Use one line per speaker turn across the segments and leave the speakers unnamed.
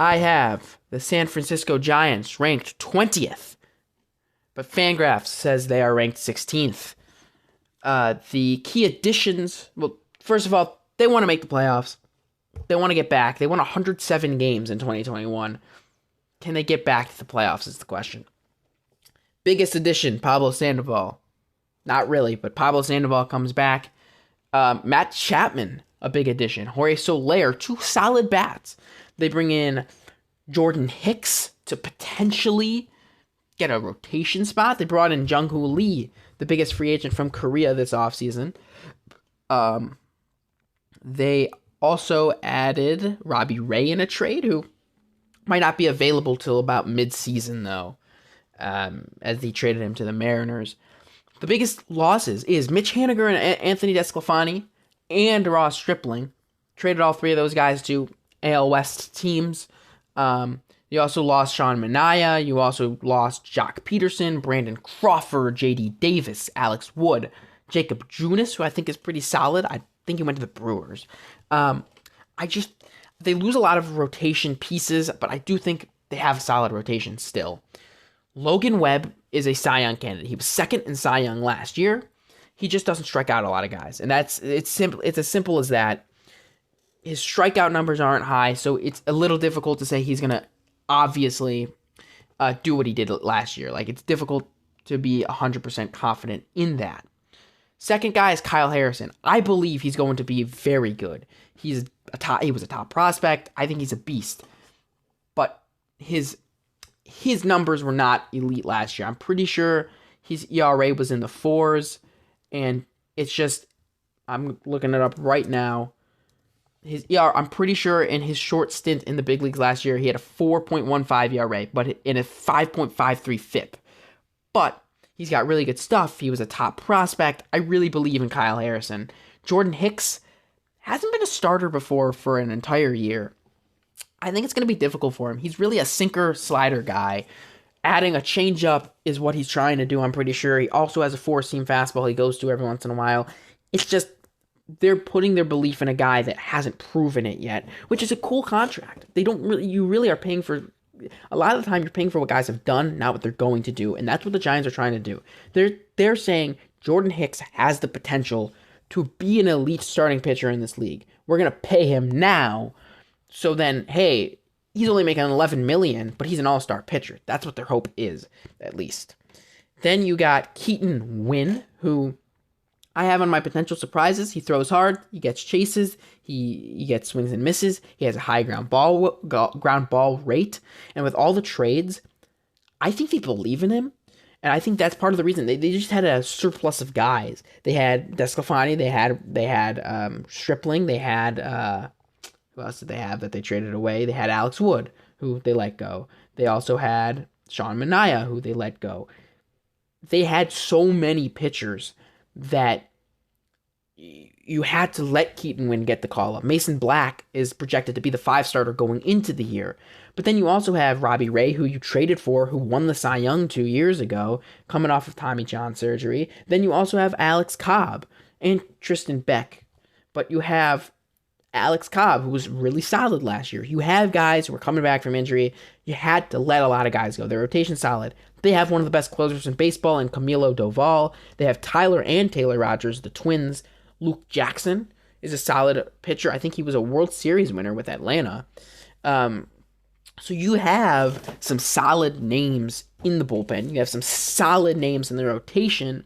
I have the San Francisco Giants ranked 20th, but Fangraphs says they are ranked 16th. The key additions, well, first of all, they want to make the playoffs. They want to get back. They won 107 games in 2021. Can they get back to the playoffs is the question. Biggest addition, Pablo Sandoval. Not really, but Pablo Sandoval comes back. Matt Chapman, a big addition. Jorge Soler, two solid bats. They bring in Jordan Hicks to potentially get a rotation spot. They brought in Jung-Hoo Lee, the biggest free agent from Korea this offseason. They also added Robbie Ray in a trade, who might not be available till about mid-season, though, as they traded him to the Mariners. The biggest losses is Mitch Haniger and Anthony DeSclafani and Ross Stripling. Traded all three of those guys to AL West teams. You also lost Sean Manaea. You also lost Jock Peterson, Brandon Crawford, J.D. Davis, Alex Wood, Jacob Junis, who I think is pretty solid. I think he went to the Brewers. They lose a lot of rotation pieces, but I do think they have a solid rotation still. Logan Webb is a Cy Young candidate. He was second in Cy Young last year. He just doesn't strike out a lot of guys, and it's simple. It's as simple as that. His strikeout numbers aren't high, so it's a little difficult to say he's gonna obviously do what he did last year. Like, it's difficult to be 100% confident in that. Second guy is Kyle Harrison. I believe he's going to be very good. He was a top prospect. I think he's a beast. But his numbers were not elite last year. I'm pretty sure his ERA was in the 4s, and it's just, I'm looking it up right now. His ERA, I'm pretty sure in his short stint in the big leagues last year, he had a 4.15 ERA, but in a 5.53 FIP. But he's got really good stuff. He was a top prospect. I really believe in Kyle Harrison. Jordan Hicks hasn't been a starter before for an entire year. I think it's going to be difficult for him. He's really a sinker slider guy. Adding a changeup is what he's trying to do, I'm pretty sure. He also has a 4-seam fastball he goes to every once in a while. It's just, they're putting their belief in a guy that hasn't proven it yet, which is a cool contract. You really are paying for, a lot of the time you're paying for what guys have done, not what they're going to do, and that's what the Giants are trying to do. They're saying Jordan Hicks has the potential to be an elite starting pitcher in this league. We're going to pay him now, so then, hey, he's only making $11 million, but he's an all-star pitcher. That's what their hope is, at least. Then you got Keaton Winn, who I have on my potential surprises. He throws hard. He gets chases. He gets swings and misses. He has a high ground ball rate. And with all the trades, I think they believe in him. And I think that's part of the reason. They just had a surplus of guys. They had DeSclafani. They had Stripling. They had who else did they have that they traded away? They had Alex Wood, who they let go. They also had Sean Manaea, who they let go. They had so many pitchers that you had to let Keaton Winn get the call up. Mason Black is projected to be the 5-starter going into the year. But then you also have Robbie Ray, who you traded for, who won the Cy Young 2 years ago, coming off of Tommy John surgery. Then you also have Alex Cobb and Tristan Beck. But you have Alex Cobb, who was really solid last year. You have guys who were coming back from injury. You had to let a lot of guys go. Their rotation's solid. They have one of the best closers in baseball in Camilo Doval. They have Tyler and Taylor Rogers, the twins. Luke Jackson is a solid pitcher. I think he was a World Series winner with Atlanta. So you have some solid names in the bullpen. You have some solid names in the rotation.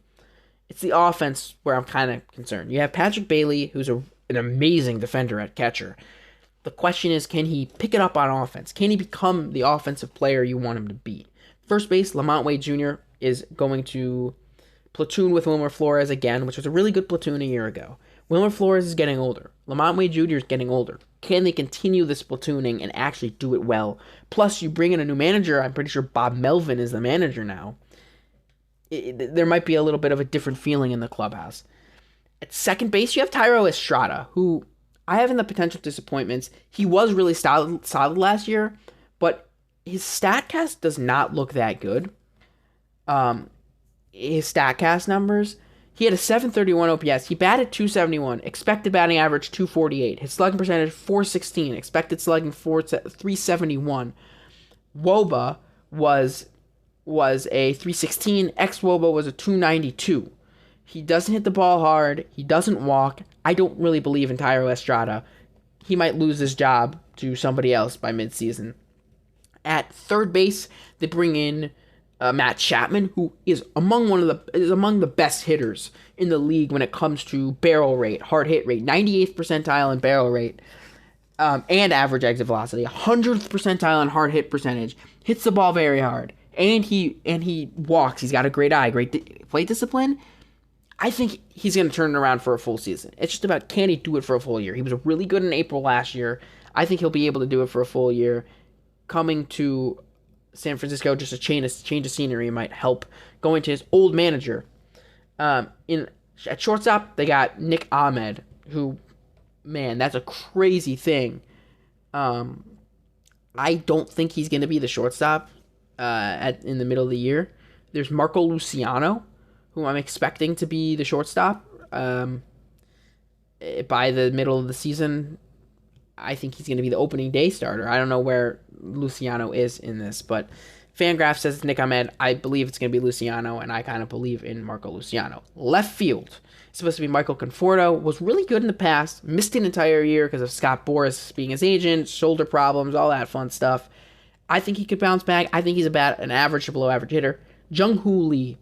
It's the offense where I'm kind of concerned. You have Patrick Bailey, who's an amazing defender at catcher. The question is, can he pick it up on offense? Can he become the offensive player you want him to be? First base, Lamont Wade Jr. is going to platoon with Wilmer Flores again, which was a really good platoon a year ago. Wilmer Flores is getting older. Lamont Wade Jr. is getting older. Can they continue this platooning and actually do it well? Plus, you bring in a new manager. I'm pretty sure Bob Melvin is the manager now. There might be a little bit of a different feeling in the clubhouse. At second base, you have Thairo Estrada, who I have in the potential disappointments. He was really solid last year, but his StatCast does not look that good. His StatCast numbers, He had a 731 OPS. He batted 271. Expected batting average 248. His slugging percentage 416. Expected slugging 371. WOBA was a 316. Ex-WOBA was a 292. He doesn't hit the ball hard. He doesn't walk. I don't really believe in Tyler Estrada. He might lose his job to somebody else by midseason. At third base, they bring in Matt Chapman, who is among the best hitters in the league when it comes to barrel rate, hard hit rate, 98th percentile in barrel rate, and average exit velocity, 100th percentile in hard hit percentage. Hits the ball very hard, and he walks. He's got a great eye, great plate discipline. I think he's going to turn it around for a full season. It's just about, can he do it for a full year? He was really good in April last year. I think he'll be able to do it for a full year. Coming to San Francisco, just a change of scenery might help. Going to his old manager. At shortstop, they got Nick Ahmed, who, man, that's a crazy thing. I don't think he's going to be the shortstop in the middle of the year. There's Marco Luciano, who I'm expecting to be the shortstop by the middle of the season. I think he's going to be the opening day starter. I don't know where Luciano is in this, but Fangraph says it's Nick Ahmed. I believe it's going to be Luciano, and I kind of believe in Marco Luciano. Left field, it's supposed to be Michael Conforto. Was really good in the past. Missed an entire year because of Scott Boras being his agent, shoulder problems, all that fun stuff. I think he could bounce back. I think he's about an average to below average hitter. Jung-Hoo Lee,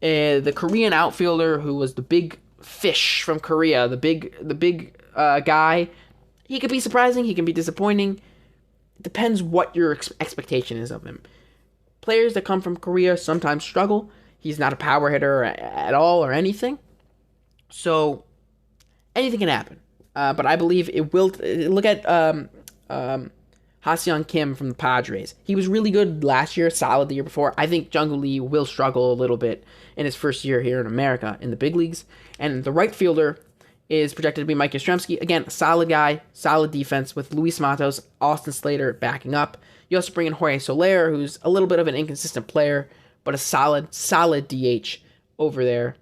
the Korean outfielder who was the big fish from Korea, the big guy. He could be surprising. He can be disappointing. It depends what your expectation is of him. Players that come from Korea sometimes struggle. He's not a power hitter at all or anything. So anything can happen. But I believe it will. Look at Ha-Seong Kim from the Padres. He was really good last year, solid the year before. I think Jung-Hoo Lee will struggle a little bit in his first year here in America in the big leagues. And the right fielder is projected to be Mike Yastrzemski. Again, a solid guy, solid defense with Luis Matos, Austin Slater backing up. You also bring in Jorge Soler, who's a little bit of an inconsistent player, but a solid DH over there,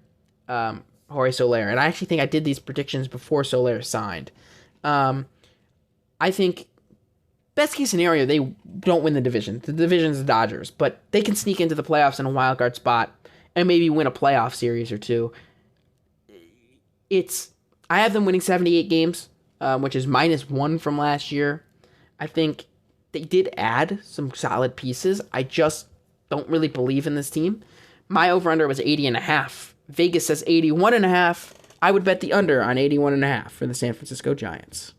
Jorge Soler. And I actually think I did these predictions before Soler signed. I think best case scenario, they don't win the division. The division's the Dodgers, but they can sneak into the playoffs in a wild card spot and maybe win a playoff series or two. I have them winning 78 games, which is -1 from last year. I think they did add some solid pieces. I just don't really believe in this team. My over-under was 80.5. Vegas says 81.5. I would bet the under on 81.5 for the San Francisco Giants.